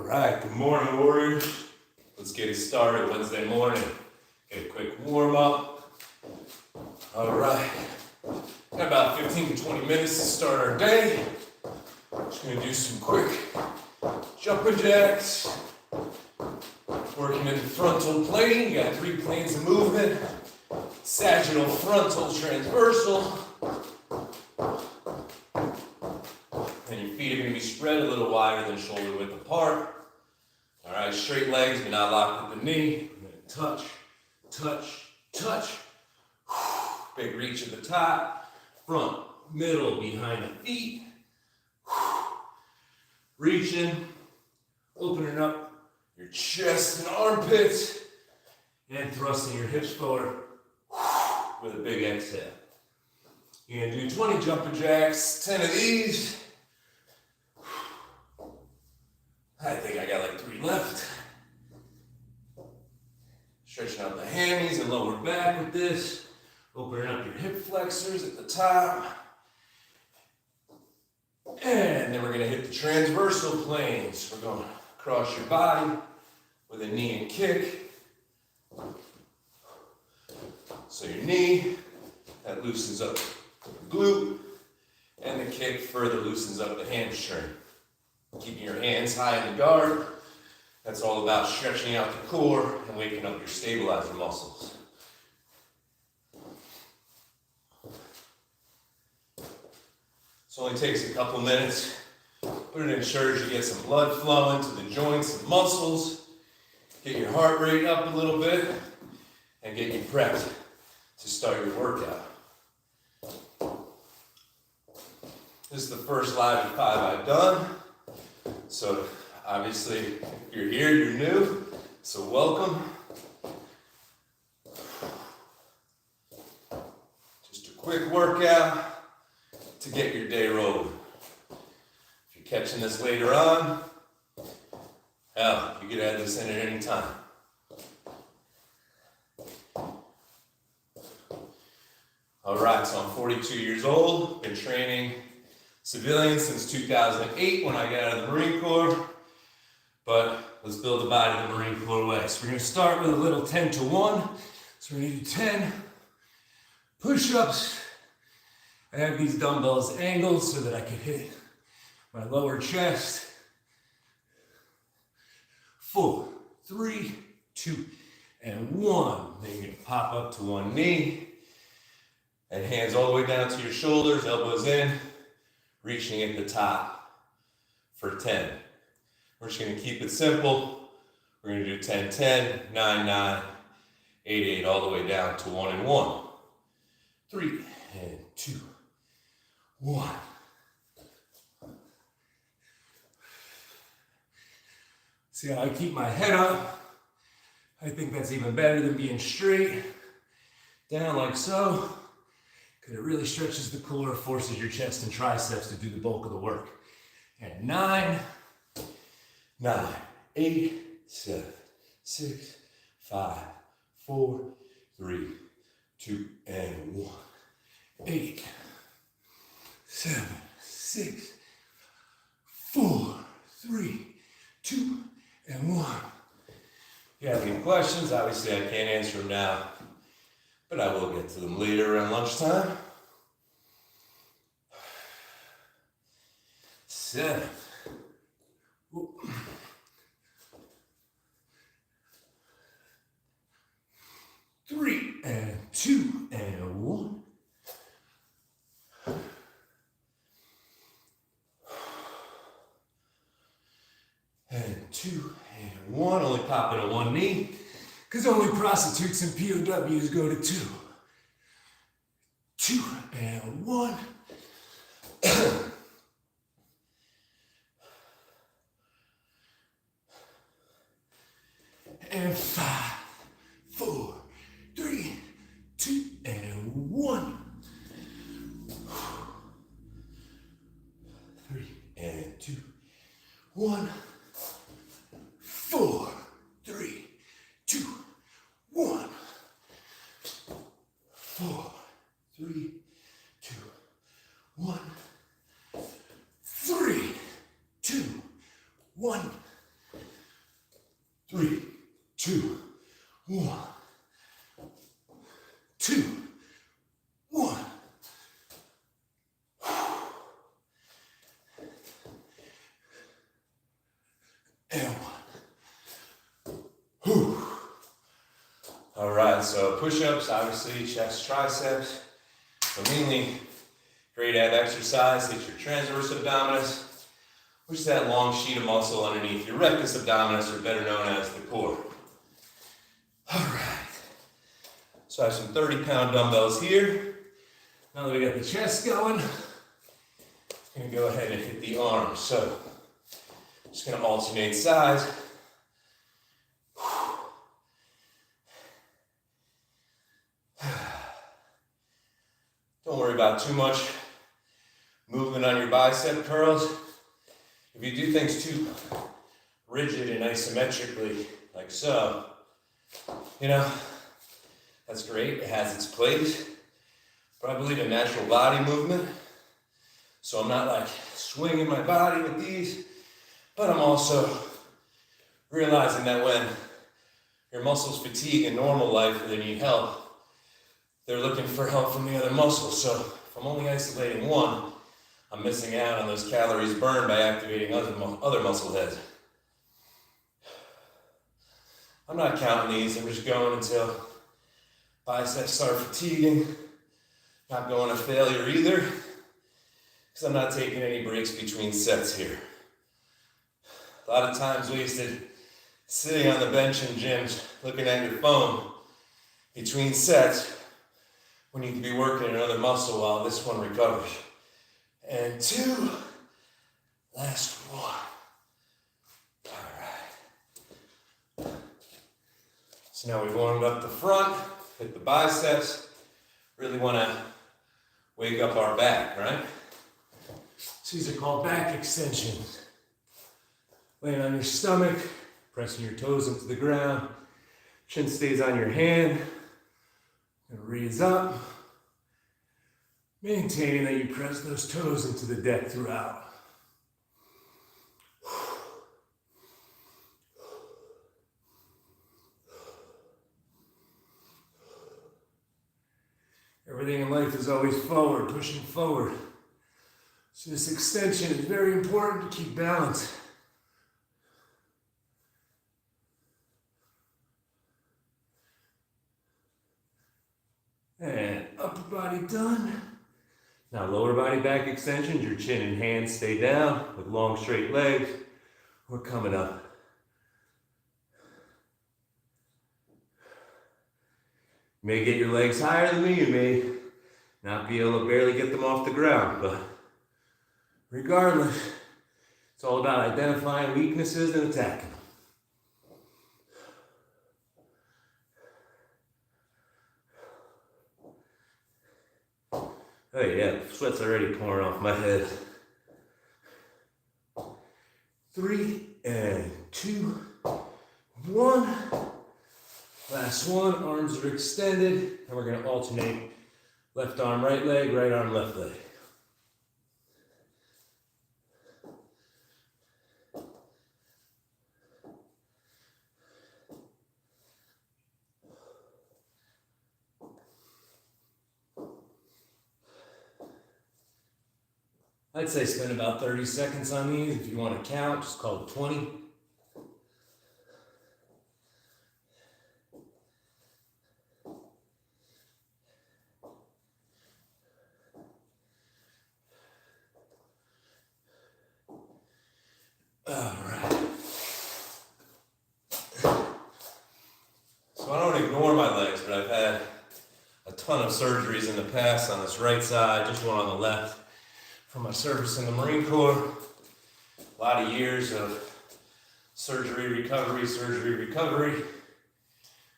right, good morning, warriors. Let's get it started Wednesday morning. Get a quick warm up. All right, got about 15 to 20 minutes to start our day. Just gonna do some quick jumping jacks. Working in the frontal plane. You got 3 planes of movement. Sagittal, frontal, transversal. And your feet are going to be spread a little wider than shoulder width apart. All right, straight legs, but not locked at the knee. I'm going to touch, touch, touch. Big reach at the top. Front, middle, behind the feet. Reaching, opening up your chest and armpits, and thrusting your hips forward with a big exhale. You're going to do 20 jumping jacks, 10 of these. I think I got like 3 left. Stretching out the hammies and lower back with this. Opening up your hip flexors at the top. And then we're going to hit the transversal planes. We're going to cross your body with a knee and kick. So your knee, that loosens up the glute, and the kick further loosens up the hamstring. Keeping your hands high in the guard. That's all about stretching out the core and waking up your stabilizer muscles. This only takes a couple minutes, but it ensures you get some blood flowing to the joints and muscles, get your heart rate up a little bit, and get you prepped to start your workout. This is the first live at 5 I've done. So obviously, if you're here, you're new, so welcome. Just a quick workout to get your day rolling. If you're catching this later on, hell, you could add this in at any time. All right, so I'm 42 years old, been training civilians since 2008 when I got out of the Marine Corps, but let's build the body the Marine Corps way. So we're gonna start with a little 10 to 1. So we're gonna do 10 push-ups. I have these dumbbells angled so that I can hit my lower chest. 4, 3, 2, and 1. Then you're gonna pop up to one knee, and hands all the way down to your shoulders, elbows in, reaching at the top for 10. We're just going to keep it simple. We're going to do 10, 10, 9, 9, 8, 8, all the way down to 1 and 1. 3 and 2, 1. See how I keep my head up? I think that's even better than being straight down like so. It really stretches the core, forces your chest and triceps to do the bulk of the work. And 9, 9, 8, 7, 6, 5, 4, 3, 2, and 1. 8, 7, 6, 4, 3, 2, and 1. If you have any questions, obviously I can't answer them now, but I will get to them later around lunchtime. 7. 3 and 2 and 1. And 2 and 1. Only popping to one knee, because only prostitutes and POWs go to 2. 2 and 1. And 5, 4, 3, 2, and 1. 3 and 2, 1. 4, 3, 2, 1. 4, 3, 2, 1. 3, 2, 1. 2, 1, 2, 1. And 1. All right, so push-ups, obviously, chest, triceps, but mainly great ab exercise. Hit your transverse abdominis, which is that long sheet of muscle underneath your rectus abdominis, or better known as the core. All right, so I have some 30-pound dumbbells here. Now that we got the chest going, I'm gonna go ahead and hit the arms. So, just gonna alternate sides. Don't worry about too much movement on your bicep curls. If you do things too rigid and isometrically, like so, that's great, it has its place. But I believe in natural body movement. So I'm not like swinging my body with these, but I'm also realizing that when your muscles fatigue in normal life or they need help, they're looking for help from the other muscles. So if I'm only isolating one, I'm missing out on those calories burned by activating other muscle heads. I'm not counting these, I'm just going until biceps start fatiguing. Not going to failure either, because I'm not taking any breaks between sets here. A lot of times wasted sitting on the bench in gyms, looking at your phone between sets, when you could be working another muscle while this one recovers. And 2, last 1. All right. So now we've warmed up the front, hit the biceps. Really want to wake up our back, right? So these are called back extensions. Laying on your stomach, pressing your toes into the ground. Chin stays on your hand. And raise up. Maintaining that you press those toes into the deck throughout. Everything in life is always forward, pushing forward. So this extension is very important to keep balance. And upper body done. Now lower body back extensions, your chin and hands stay down with long straight legs. We're coming up. You may get your legs higher than me, you may not be able to barely get them off the ground, but regardless, it's all about identifying weaknesses and attacking them. Oh yeah, sweat's already pouring off my head. 3 and 2, 1. Last one, arms are extended, and we're gonna alternate left arm, right leg, right arm, left leg. I'd say spend about 30 seconds on these. If you want to count, just call it 20. All right. So I don't ignore my legs, but I've had a ton of surgeries in the past on this right side, just one on the left. From my service in the Marine Corps, a lot of years of surgery, recovery.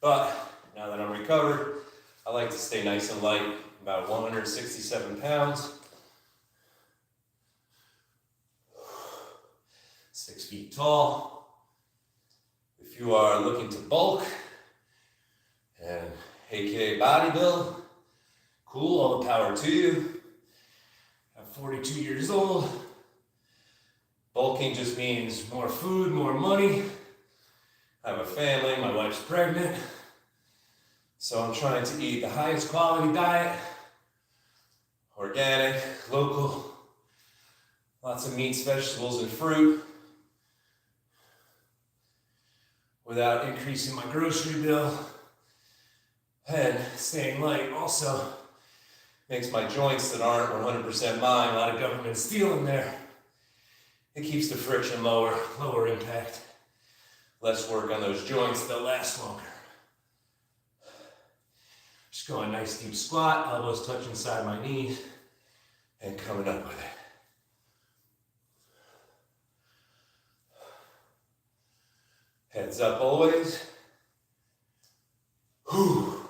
But now that I'm recovered, I like to stay nice and light, about 167 pounds. 6 feet tall. If you are looking to bulk and aka body build, cool, all the power to you. I'm 42 years old. Bulking just means more food, more money. I have a family, my wife's pregnant, so I'm trying to eat the highest quality diet, organic, local, lots of meats, vegetables, and fruit, without increasing my grocery bill, and staying light also makes my joints that aren't 100% mine, a lot of government steel in there. It keeps the friction lower, lower impact, less work on those joints, they'll last longer. Just going nice deep squat, elbows touch inside my knees, and coming up with it. Heads up always. Whew.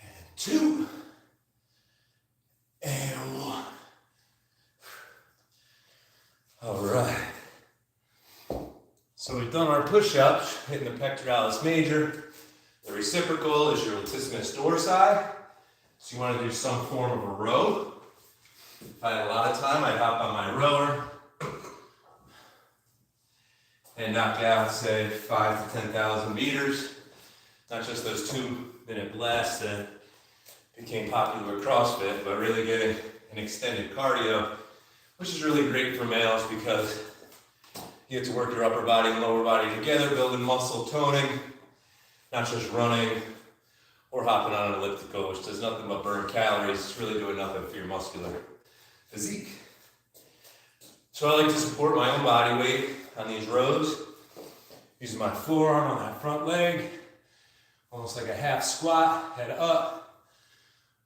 And 2. And 1. All right. So we've done our push-ups, hitting the pectoralis major. The reciprocal is your latissimus dorsi. So you want to do some form of a row. If I had a lot of time, I'd hop on my rower and knock out, say, 5,000 to 10,000 meters. Not just those 2-minute blasts that became popular with CrossFit, but really getting an extended cardio, which is really great for males because you get to work your upper body and lower body together, building muscle toning, not just running or hopping on an elliptical, which does nothing but burn calories. It's really doing nothing for your muscular physique. So I like to support my own body weight on these rows, using my forearm on that front leg, almost like a half squat, head up.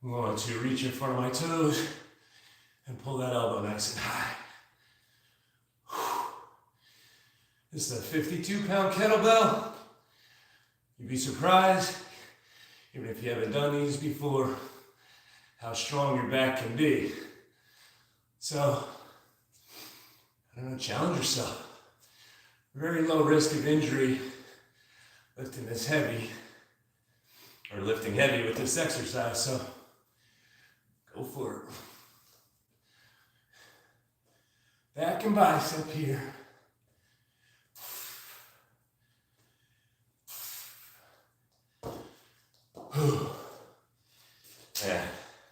I'm going to reach in front of my toes and pull that elbow nice and high. This is a 52-pound kettlebell. You'd be surprised, even if you haven't done these before, how strong your back can be. So, I don't know, challenge yourself. Very low risk of injury lifting this heavy, or lifting heavy with this exercise, so go for it. Back and bicep here. Yeah,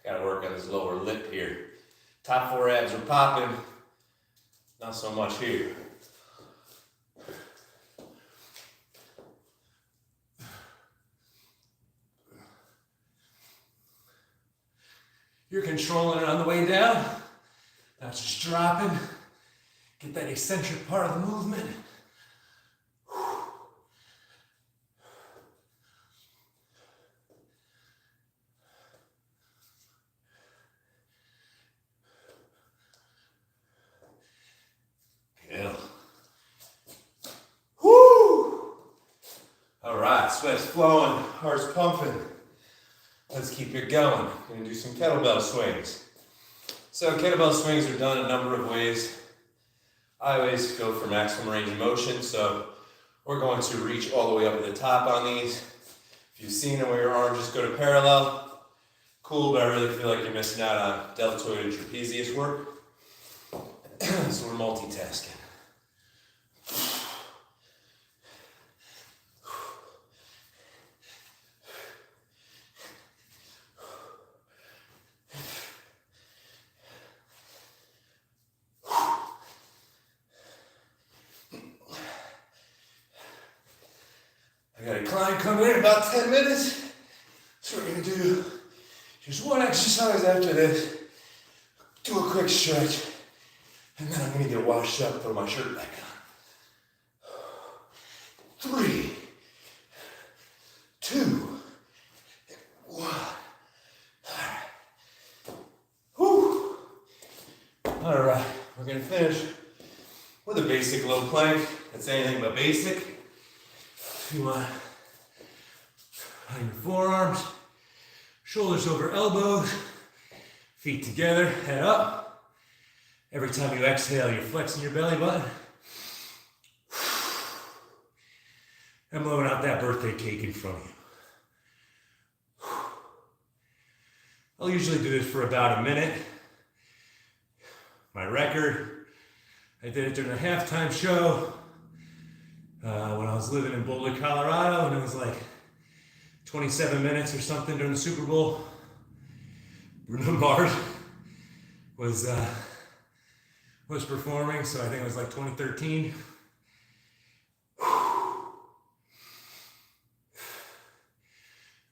gotta work on this lower lip here. Top 4 abs are popping, not so much here. You're controlling it on the way down, not just dropping. Get that eccentric part of the movement. Good. Woo! All right, sweat's flowing, heart's pumping. Let's keep it going. We're gonna do some kettlebell swings. So kettlebell swings are done a number of ways. I always go for maximum range of motion, so we're going to reach all the way up to the top on these. If you've seen them where your arms just go to parallel, cool, but I really feel like you're missing out on deltoid and trapezius work. So we're multitasking. I got a client coming in about 10 minutes. So we're gonna do just one exercise after this. Do a quick stretch. And then I'm gonna get washed up, throw my shirt back on. 3, 2, 1. Whew. All right, we're gonna finish with a basic low plank. It's anything but basic. You want on your forearms, shoulders over elbows, feet together, head up. Every time you exhale, you're flexing your belly button. And blowing out that birthday cake in front of you. I'll usually do this for about a minute. My record, I did it during a halftime show. when I was living in Boulder, Colorado, and it was like 27 minutes or something during the Super Bowl. Bruno Mars was performing, so I think it was like 2013.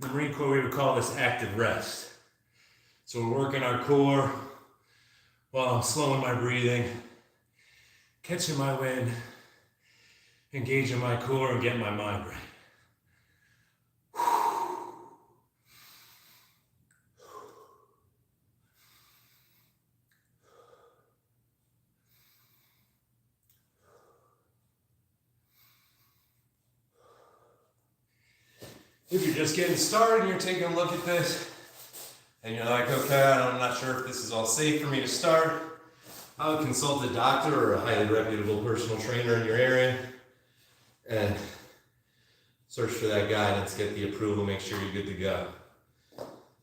In the Marine Corps, we would call this active rest. So we're working our core while I'm slowing my breathing, catching my wind, engaging my core, and getting my mind right. If you're just getting started and you're taking a look at this, and you're like, okay, I'm not sure if this is all safe for me to start, I would consult a doctor or a highly reputable personal trainer in your area and search for that guidance, get the approval, make sure you're good to go.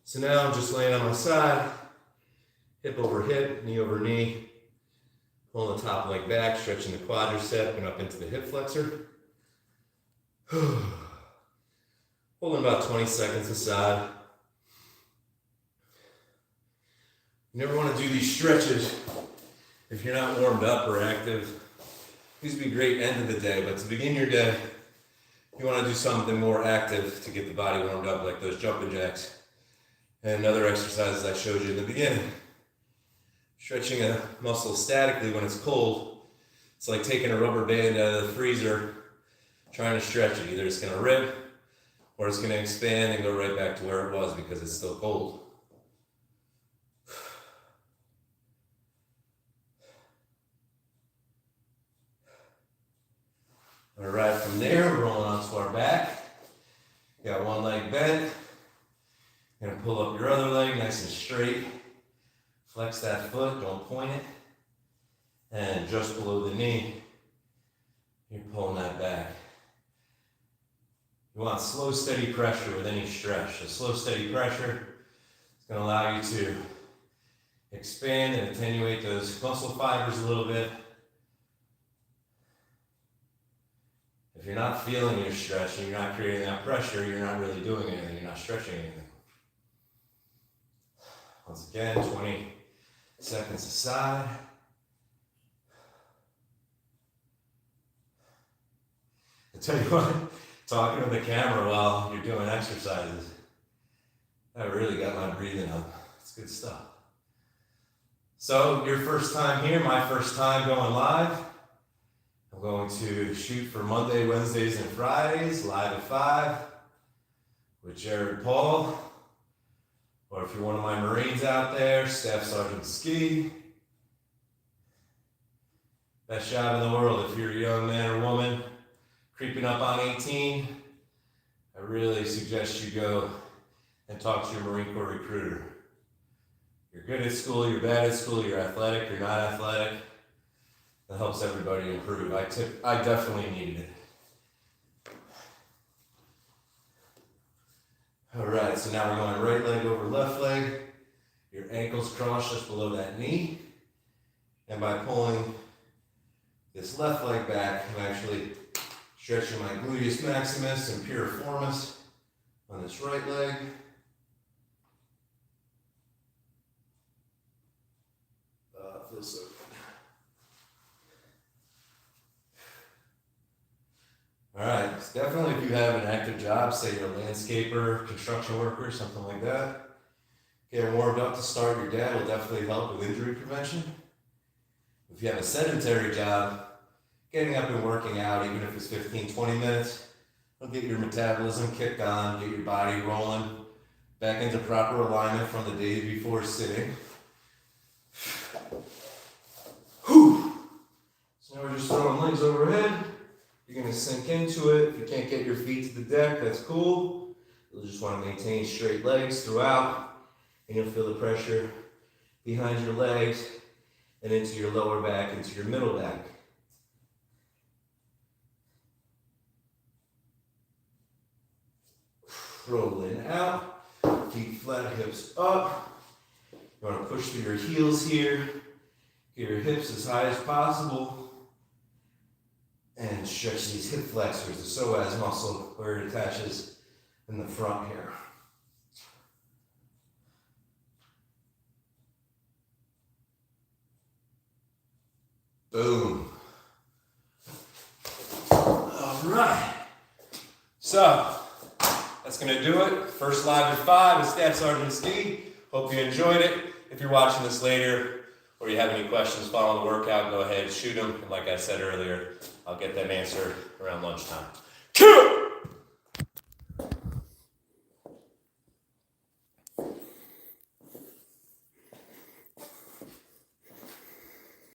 So now I'm just laying on my side, hip over hip, knee over knee, pulling the top leg back, stretching the quadricep and up into the hip flexor. Holding about 20 seconds aside. You never want to do these stretches if you're not warmed up or active. These would be great end of the day, but to begin your day, you want to do something more active to get the body warmed up, like those jumping jacks and other exercises I showed you in the beginning. Stretching a muscle statically when it's cold, it's like taking a rubber band out of the freezer, trying to stretch it. Either it's going to rip, or it's going to expand and go right back to where it was because it's still cold. All right, from there, we're rolling onto our back. Got one leg bent. You're going to pull up your other leg nice and straight. Flex that foot, don't point it. And just below the knee, you're pulling that back. You want slow, steady pressure with any stretch. So slow, steady pressure is going to allow you to expand and attenuate those muscle fibers a little bit. If you're not feeling your stretch and you're not creating that pressure, you're not really doing anything. You're not stretching anything. Once again, 20 seconds aside. I tell you what, talking to the camera while you're doing exercises, that really got my breathing up. It's good stuff. So your first time here, my first time going live. I'm going to shoot for Monday, Wednesdays, and Fridays, live at 5 with Jared Paul. Or if you're one of my Marines out there, Staff Sergeant Ski. Best job in the world if you're a young man or woman creeping up on 18. I really suggest you go and talk to your Marine Corps recruiter. You're good at school, you're bad at school, you're athletic, you're not athletic. That helps everybody improve. I definitely needed it. All right, so now we're going right leg over left leg. Your ankles cross just below that knee. And by pulling this left leg back, I'm actually stretching my gluteus maximus and piriformis on this right leg. Feels so good. All right, definitely if you have an active job, say you're a landscaper, construction worker, something like that, getting warmed up to start your day will definitely help with injury prevention. If you have a sedentary job, getting up and working out, even if it's 15, 20 minutes, will get your metabolism kicked on, get your body rolling back into proper alignment from the day before sitting. Whew. So now we're just throwing legs overhead. You're going to sink into it. If you can't get your feet to the deck, that's cool. You'll just want to maintain straight legs throughout, and you'll feel the pressure behind your legs and into your lower back, into your middle back. Rolling out, feet flat, hips up. You want to push through your heels here. Get your hips as high as possible. and stretch these hip flexors, the psoas muscle where it attaches in the front here. Boom. All right. So that's going to do it. First live at 5 with Staff Sergeant Steve. Hope you enjoyed it. If you're watching this later or you have any questions following the workout, go ahead, shoot them. And like I said earlier, I'll get them answered around lunchtime.